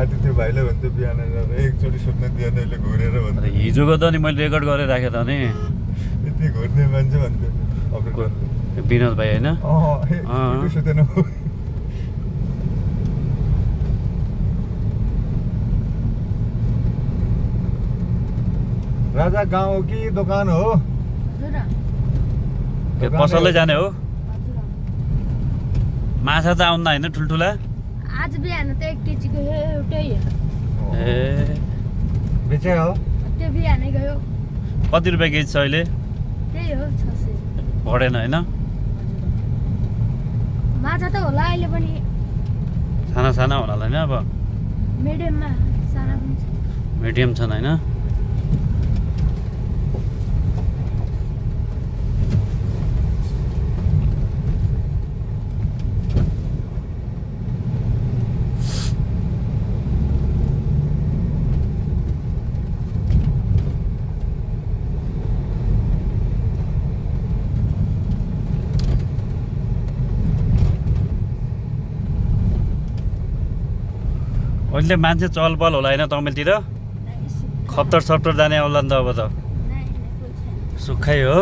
आदित्य भाइले भन्छ बिहान एकचोटि सुत्न दिएन यसले घुरेर भन्छ हिजोको त नि मैले रेकर्ड गरेर राखेँ त नि यति घुर्ने मान्छे भन्थ्यो अपरेटरले विनोद भाइ होइन सुतेन राजा गाउँ हो कि दोकान हो पसलले जाने हो माछा त आउँदा होइन ठुल्ठुला आज बिहान त 1 केजीको एउटै ए बेचे हो त्यो बिहानै गयो कति रुपियाँ केजी छ अहिले त्यही हो 600 बढेन होइन माछा त होला अहिले पनि साना साना होला होइन अब मिडियममा साना पनि छ मिडियम छन् होइन अहिले मान्छे चहल पहल होला होइन तमिलतिर खप्तर सप्तर जाने आउला नि त अब त सुक्खै हो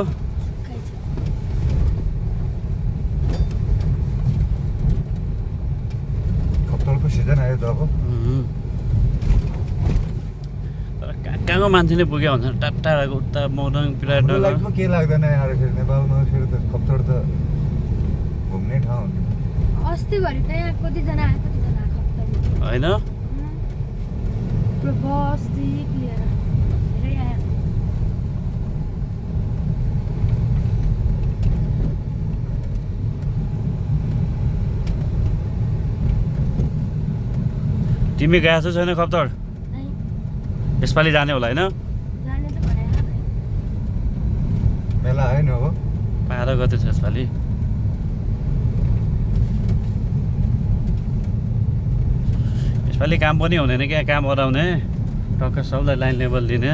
खप्तरको सिजन आयो त अब तर कहाँको मान्छे नै पुग्यो भन्छ टाढाको उता मौरङ पिराट लाइफमा के लाग्दैन यार फेरि नेपालमा फेरि त खप्तर त घुम्ने ठाउँ हो अस्तिभरि त यहाँ कतिजना आयो खप्तर होइन बस्ती लिएर धेरै आयो तिमी गएको छौ छैन खप्तर यसपालि जाने होला होइन जाने त भनेर मेला होइन हो 12 गते छ यसपालि यसपालि काम पनि हुँदैन क्या काम गराउने टक्क सबलाई लाइन लेभल दिने